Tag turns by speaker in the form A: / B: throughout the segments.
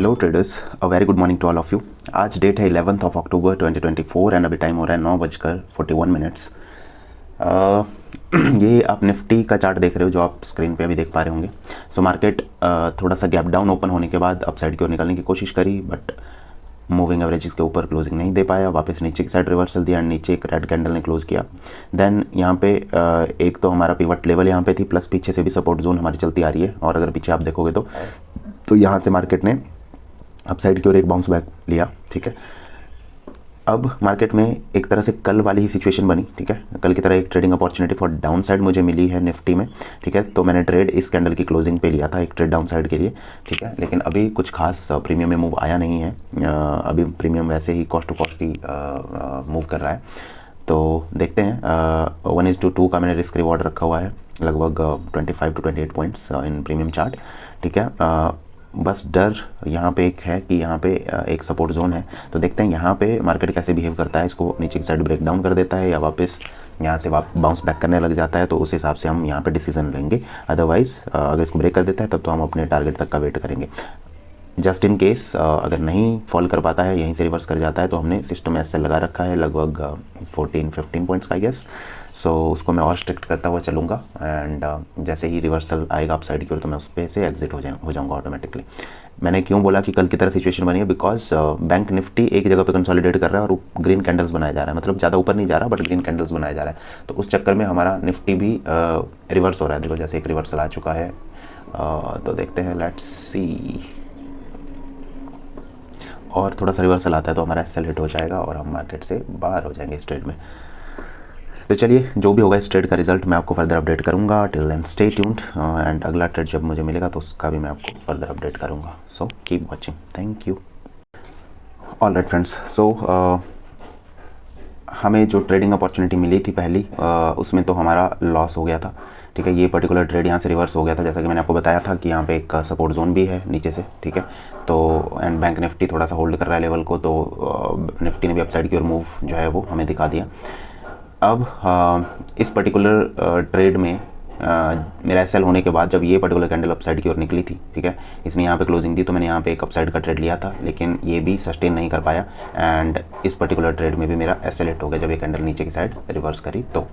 A: Hello traders, a very good morning to all of you. आज date है 11 अक्टूबर 2024 and अभी time हो रहा है 9:41। ये आप निफ्टी का चार्ट देख रहे हो जो आप स्क्रीन पे अभी देख पा रहे होंगे। सो मार्केट थोड़ा सा गैप डाउन ओपन होने के बाद अपसाइड की ओर निकलने की कोशिश करी, बट मूविंग एवरेजेस के ऊपर क्लोजिंग नहीं दे पाया। वापस नीचे की साइड रिवर्सल दिया एंड नीचे एक रेड कैंडल ने क्लोज किया। देन यहाँ पे एक तो हमारा पिवट लेवल यहाँ पे थी, प्लस पीछे से भी सपोर्ट जोन हमारी चलती आ रही है। और अगर पीछे आप देखोगे तो यहाँ से मार्केट ने अपसाइड की ओर एक बाउंस बैक लिया। ठीक है, अब मार्केट में एक तरह से कल वाली ही सिचुएशन बनी। ठीक है, कल की तरह एक trading opportunity for down side मुझे मिली है निफ्टी में। ठीक है, तो मैंने ट्रेड इस कैंडल की क्लोजिंग पे लिया था, एक ट्रेड डाउन साइड के लिए। ठीक है, लेकिन अभी कुछ खास प्रीमियम में मूव आया नहीं है। अभी प्रीमियम वैसे ही कॉस्ट टू कॉस्ट ही मूव कर रहा है। तो देखते हैं। 1:2 का मैंने रिस्क रिवॉर्ड रखा हुआ है, लगभग 25 to 28 points in premium chart. ठीक है, बस डर यहाँ पे एक है कि यहाँ पे एक सपोर्ट जोन है। तो देखते हैं यहाँ पे मार्केट कैसे बिहेव करता है। इसको नीचे की साइड ब्रेक डाउन कर देता है या वापस यहाँ से बाउंस बैक करने लग जाता है, तो उस हिसाब से हम यहाँ पे डिसीजन लेंगे। अदरवाइज़ अगर इसको ब्रेक कर देता है तब तो हम अपने टारगेट तक का वेट करेंगे। जस्ट इन केस अगर नहीं फॉल कर पाता है, यहीं से रिवर्स कर जाता है, तो हमने सिस्टम एस लगा रखा है लगभग 14-15 पॉइंट्स का, आई गेस। सो उसको मैं और स्ट्रिक्ट करता हुआ चलूँगा एंड जैसे ही रिवर्सल आएगा अपसाइड की ओर तो मैं उस पर से एग्जिट हो जाऊँगा ऑटोमेटिकली। मैंने क्यों बोला कि कल की तरह सिचुएशन बनी है, बिकॉज बैंक निफ्टी एक जगह पे कंसोलिडेट कर रहा है और ग्रीन कैंडल्स बनाया जा रहा है, मतलब ज़्यादा ऊपर नहीं जा रहा बट ग्रीन कैंडल्स बनाया जा रहा है। तो उस चक्कर में हमारा निफ्टी भी रिवर्स हो रहा है। देखो जैसे एक रिवर्सल आ चुका है। तो देखते हैं, लेट्स सी। और थोड़ा सा रिवर्सल आता है तो हमारा एसएल हिट हो जाएगा और हम मार्केट से बाहर हो जाएंगे इस ट्रेड में। तो चलिए, जो भी होगा इस ट्रेड का रिजल्ट मैं आपको फर्दर अपडेट करूंगा। Till then stay tuned and अगला ट्रेड जब मुझे मिलेगा तो उसका भी मैं आपको फर्दर अपडेट करूंगा। So keep watching, thank you. All right friends, so हमें जो ट्रेडिंग अपॉर्चुनिटी मिली थी पहली, उसमें तो हमारा लॉस हो गया था। ठीक है, ये पर्टिकुलर ट्रेड यहाँ से रिवर्स हो गया था, जैसा कि मैंने आपको बताया था कि यहाँ पे एक सपोर्ट जोन भी है नीचे से। ठीक है, तो एंड बैंक निफ्टी थोड़ा सा होल्ड कर रहा है लेवल को, तो निफ्टी ने भी अपसाइड की ओर मूव जो है वो हमें दिखा दिया। अब इस पर्टिकुलर ट्रेड में मेरा एसएल होने के बाद जब ये पर्टिकुलर कैंडल अपसाइड की ओर निकली थी, ठीक है, इसने यहाँ पे क्लोजिंग दी, तो मैंने यहाँ पे एक अपसाइड का ट्रेड लिया था, लेकिन ये भी सस्टेन नहीं कर पाया एंड इस पर्टिकुलर ट्रेड में भी मेरा एसएल हिट हो गया जब ये कैंडल नीचे की साइड रिवर्स करी। तो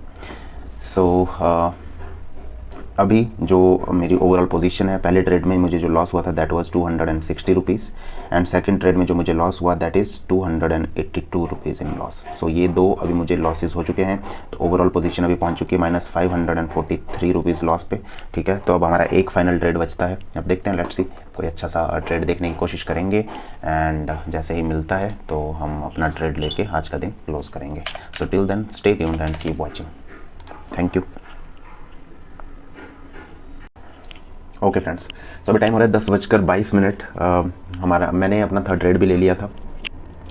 A: अभी जो मेरी ओवरऑल पोजीशन है, पहले ट्रेड में मुझे जो लॉस हुआ था that was 260 rupees and second trade में जो मुझे लॉस हुआ that is 282 rupees in loss. So ये दो अभी मुझे लॉसेस हो चुके हैं। तो ओवरऑल पोजीशन अभी पहुंच चुकी है -543 रुपीज़ लॉस पे। ठीक है, तो अब हमारा एक फाइनल ट्रेड बचता है। अब देखते हैं, लेट्स सी, कोई अच्छा सा ट्रेड देखने की कोशिश करेंगे एंड जैसे ही मिलता है तो हम अपना ट्रेड लेके आज का दिन क्लोज करेंगे। So till then stay tuned and keep watching, thank you. Okay friends, तो अभी टाइम हो रहा है 10:22। मैंने अपना थर्ड ट्रेड भी ले लिया था।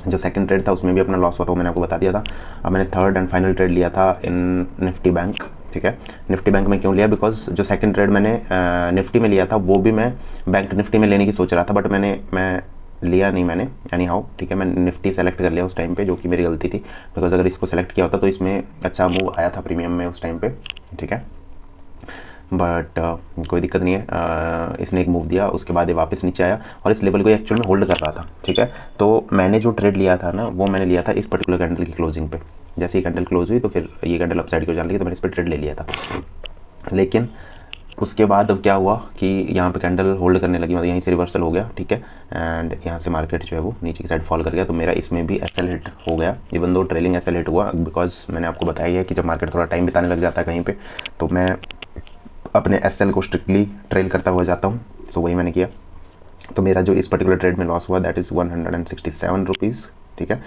A: जो सेकंड ट्रेड था उसमें भी अपना लॉस हुआ था, वो मैंने आपको बता दिया था। अब मैंने थर्ड एंड फाइनल ट्रेड लिया था इन निफ्टी बैंक। ठीक है, निफ्टी बैंक में क्यों लिया, बिकॉज जो सेकंड ट्रेड मैंने निफ्टी में लिया था वो भी मैं बैंक निफ्टी में लेने की सोच रहा था, बट मैं लिया नहीं मैंने, एनी हाउ। ठीक है, मैं निफ्टी सेलेक्ट कर लिया उस टाइम पे, जो कि मेरी गलती थी, बिकॉज अगर इसको सेलेक्ट किया होता तो इसमें अच्छा मूव आया था प्रीमियम में उस टाइम पे। ठीक है, बट कोई दिक्कत नहीं है। इसने एक मूव दिया, उसके बाद ये वापस नीचे आया और इस लेवल को एक्चुअल में होल्ड कर रहा था। ठीक है, तो मैंने जो ट्रेड लिया था ना, वो मैंने लिया था इस पर्टिकुलर कैंडल की क्लोजिंग पे। जैसे ही कैंडल क्लोज हुई तो फिर ये कैंडल अपसाइड को जान लगी, तो मैंने इस पर ट्रेड ले लिया था। लेकिन उसके बाद अब क्या हुआ कि यहाँ पे कैंडल होल्ड करने लगी, मतलब यहीं से रिवर्सल हो गया। ठीक है, एंड यहाँ से मार्केट जो है वो नीचे की साइड फॉल कर गया, तो मेरा इसमें भी एसएल हिट हो गया, इवन दो ट्रेलिंग एसएल हिट हुआ, बिकॉज मैंने आपको बताया है कि जब मार्केट थोड़ा टाइम बिताने लग जाता है कहीं पे, तो मैं अपने एसएल को स्ट्रिक्टली ट्रेल करता हुआ जाता हूँ। सो वही मैंने किया। तो मेरा जो इस पर्टिकुलर ट्रेड में लॉस हुआ दैट इज़ 167 रुपीज़। ठीक है,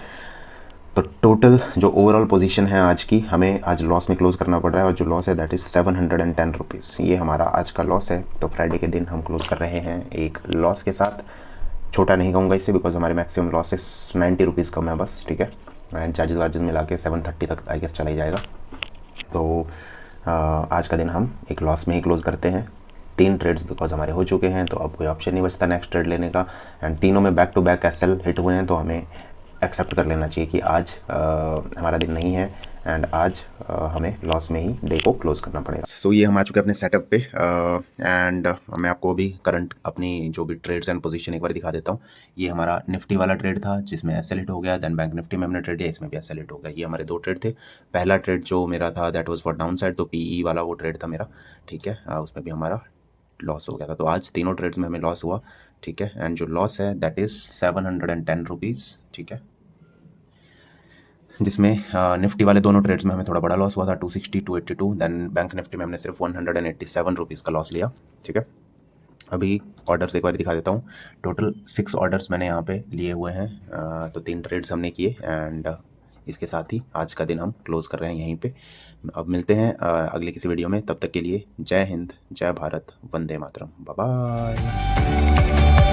A: तो टोटल जो ओवरऑल पोजीशन है आज की, हमें आज लॉस में क्लोज करना पड़ रहा है, और जो लॉस है दैट इज़ 710 रुपीज़। ये हमारा आज का लॉस है। तो फ्राइडे के दिन हम क्लोज कर रहे हैं एक लॉस के साथ। छोटा नहीं कहूँगा इससे, बिकॉज हमारे मैक्सिमम लॉसेस 90 रुपीज़ कम है बस। ठीक है, एंड चार्जेस वार्जेस मिला के 730 तक आई गेस चला ही जाएगा। तो आज का दिन हम एक लॉस में ही क्लोज करते हैं। 3 ट्रेड्स बिकॉज हमारे हो चुके हैं, तो अब कोई ऑप्शन नहीं बचता नेक्स्ट ट्रेड लेने का, एंड तीनों में back to back SL hit हुए हैं, तो हमें एक्सेप्ट कर लेना चाहिए कि आज हमारा दिन नहीं है एंड आज हमें लॉस में ही डे को क्लोज करना पड़ेगा। सो ये हम आ चुके हैं अपने सेटअप पे एंड मैं आपको अभी करंट अपनी जो भी ट्रेड्स एंड पोजीशन एक बार दिखा देता हूँ। ये हमारा निफ्टी वाला ट्रेड था जिसमें एसएल हिट हो गया, देन बैंक निफ्टी में हमने ट्रेड लिया, इसमें भी एसएल हिट हो गया। ये हमारे दो ट्रेड थे। पहला ट्रेड जो मेरा था that was for down side, तो पीई वाला वो ट्रेड था मेरा, ठीक है। उसमें भी हमारा लॉस हो गया था। तो आज तीनों ट्रेड्स में हमें लॉस हुआ, ठीक है। एंड जो लॉस है दैट इज़ 710 रुपीज़, ठीक है। जिसमें निफ्टी वाले दोनों ट्रेड्स में हमें थोड़ा बड़ा लॉस हुआ था, 260 282। देन बैंक निफ्टी में हमने सिर्फ 187 रुपीज़ का लॉस लिया, ठीक है। अभी ऑर्डर्स एक बार दिखा देता हूँ। टोटल 6 ऑर्डर्स मैंने यहाँ पे लिए हुए हैं, तो 3 ट्रेड्स हमने किए एंड इसके साथ ही आज का दिन हम क्लोज कर रहे हैं यहीं पे। अब मिलते हैं अगले किसी वीडियो में। तब तक के लिए जय हिंद, जय भारत, वंदे मातरम, बाय बाय।